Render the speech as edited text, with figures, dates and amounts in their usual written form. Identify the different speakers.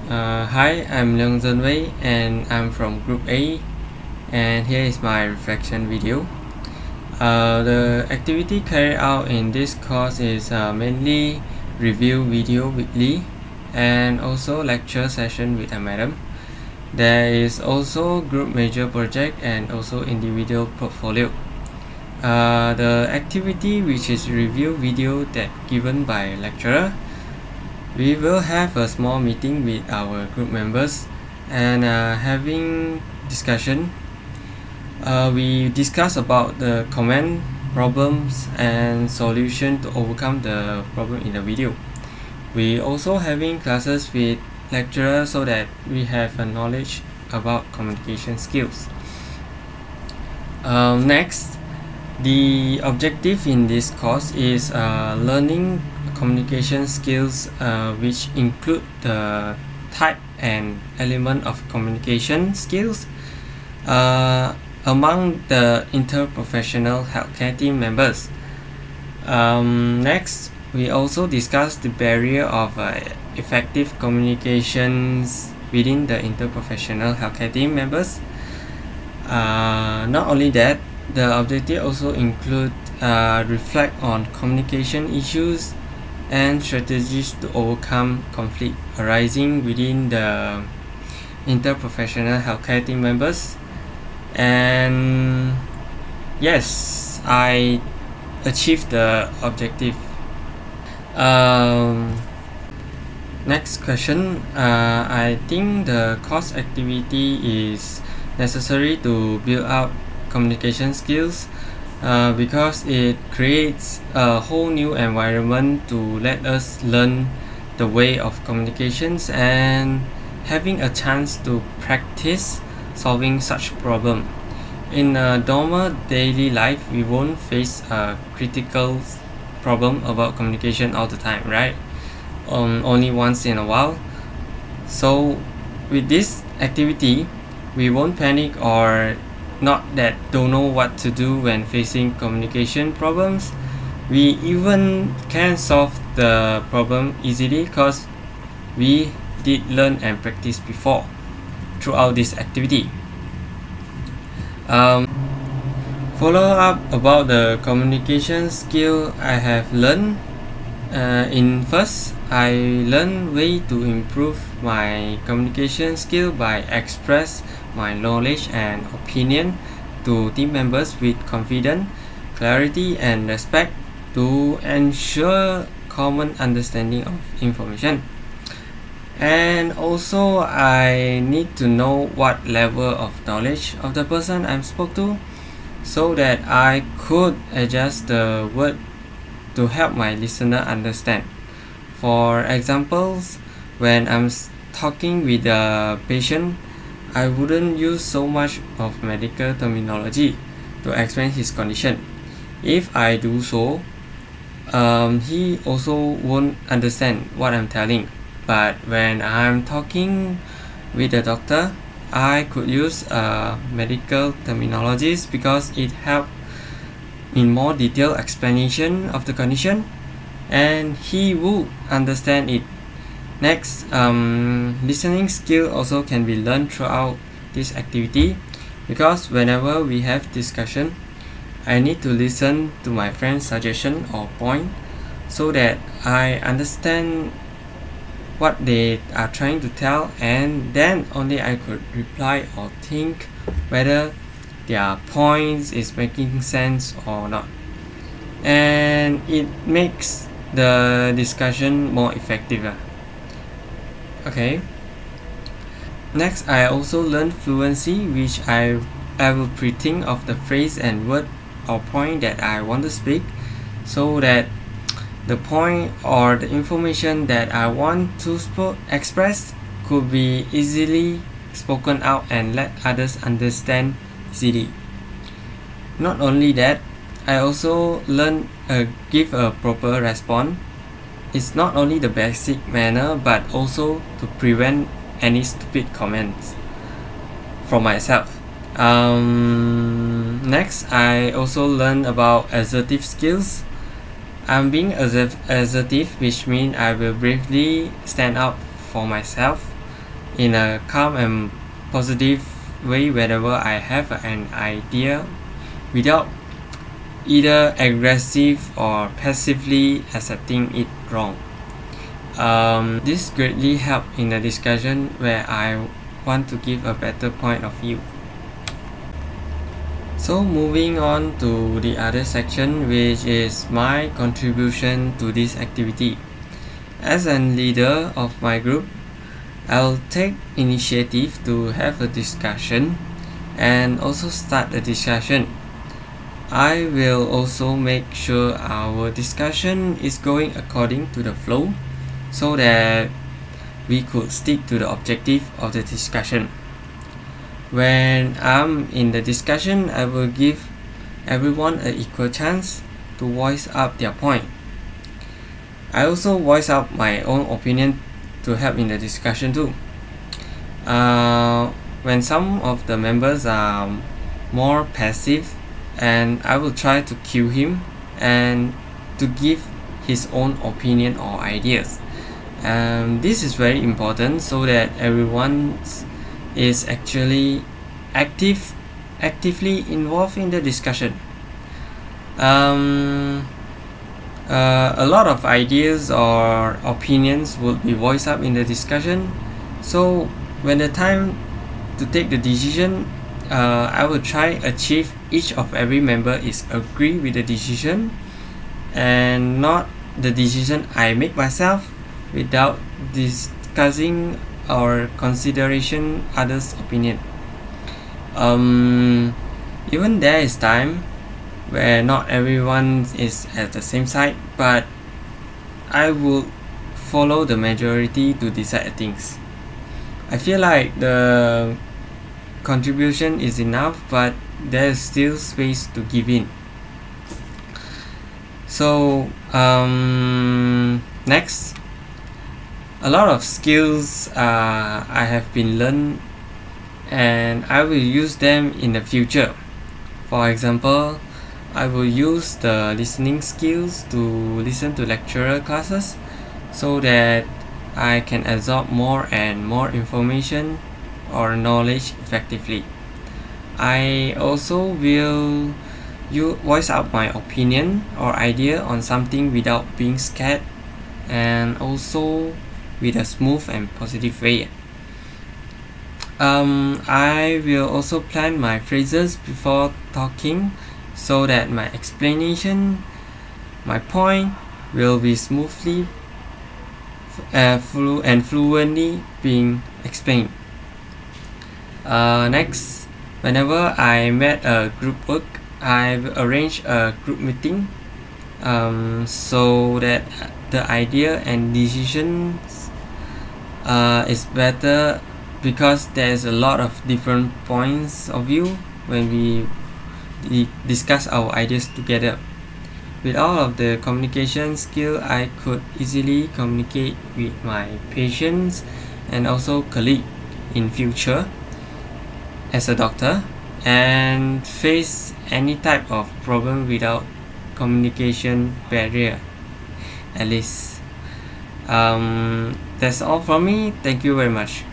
Speaker 1: Hi, I'm Leung Zhen Wei and I'm from Group A, and here is my reflection video. The activity carried out in this course is mainly review video weekly and also lecture session with a madam. There is also group major project and also individual portfolio. The activity, which is review video that given by lecturer, we will have a small meeting with our group members and having discussion. We discuss about the common problems and solution to overcome the problem in the video. We also having classes with lecturers so that we have a knowledge about communication skills. Next, the objective in this course is learning communication skills which include the type and element of communication skills among the interprofessional healthcare team members. Next, we also discuss the barrier of effective communications within the interprofessional healthcare team members. Not only that, the objective also include reflect on communication issues and strategies to overcome conflict arising within the interprofessional healthcare team members. And yes, I achieved the objective. Next question. I think the course activity is necessary to build up communication skills because it creates a whole new environment to let us learn the way of communications and having a chance to practice solving such problem. In a normal daily life, we won't face a critical problem about communication all the time, right? Only once in a while. So with this activity, we won't panic or not that don't know what to do when facing communication problems. We even can solve the problem easily because we did learn and practice before throughout this activity. Follow up about the communication skill I have learned. In first, I learned way to improve my communication skill by express my knowledge and opinion to team members with confidence, clarity and respect to ensure common understanding of information. And also, I need to know what level of knowledge of the person I'm spoke to so that I could adjust the word to help my listener understand. For examples, when I'm talking with a patient, I wouldn't use so much of medical terminology to explain his condition. If I do so, he also won't understand what I'm telling. But when I'm talking with the doctor, I could use medical terminologies because it helps in more detailed explanation of the condition and he will understand it. Next, listening skill also can be learned throughout this activity because whenever we have discussion, I need to listen to my friend's suggestion or point so that I understand what they are trying to tell, and then only I could reply or think whether their points is making sense or not. And it makes the discussion more effective. Okay. Next, I also learned fluency, which I will pre-think of the phrase and word or point that I want to speak so that the point or the information that I want to express could be easily spoken out and let others understand easily. Not only that, I also learn give a proper response. It's not only the basic manner but also to prevent any stupid comments from myself. Next, I also learned about assertive skills. I'm being assertive, which means I will bravely stand up for myself in a calm and positive way whenever I have an idea without either aggressive or passively accepting it wrong. This greatly helped in a discussion where I want to give a better point of view. So moving on to the other section, which is my contribution to this activity. As a leader of my group, I'll take initiative to have a discussion and also start the discussion. I will also make sure our discussion is going according to the flow so that we could stick to the objective of the discussion. When I'm in the discussion, I will give everyone an equal chance to voice up their point. I also voice out my own opinion to help in the discussion too. When some of the members are more passive, and I will try to cue him and to give his own opinion or ideas. This is very important so that everyone is actually actively involved in the discussion. A lot of ideas or opinions will be voiced up in the discussion, so when the time to take the decision, I will try achieve each of every member is agree with the decision and not the decision I make myself without discussing or consideration others' opinion. Even there is time where not everyone is at the same side, but I will follow the majority to decide things. I feel like the contribution is enough, but there is still space to give in. So next, a lot of skills I have been learned and I will use them in the future. For example, I will use the listening skills to listen to lecturer classes so that I can absorb more and more information or knowledge effectively. I also will voice out my opinion or idea on something without being scared and also with a smooth and positive way. I will also plan my phrases before talking so that my explanation, my point will be smoothly and fluently being explained. Next, whenever I met a group work, I've arranged a group meeting so that the idea and decisions is better, because there's a lot of different points of view when we discuss our ideas together. With all of the communication skill, I could easily communicate with my patients and also colleague in future as a doctor and face any type of problem without communication barrier, at least. That's all from me. Thank you very much.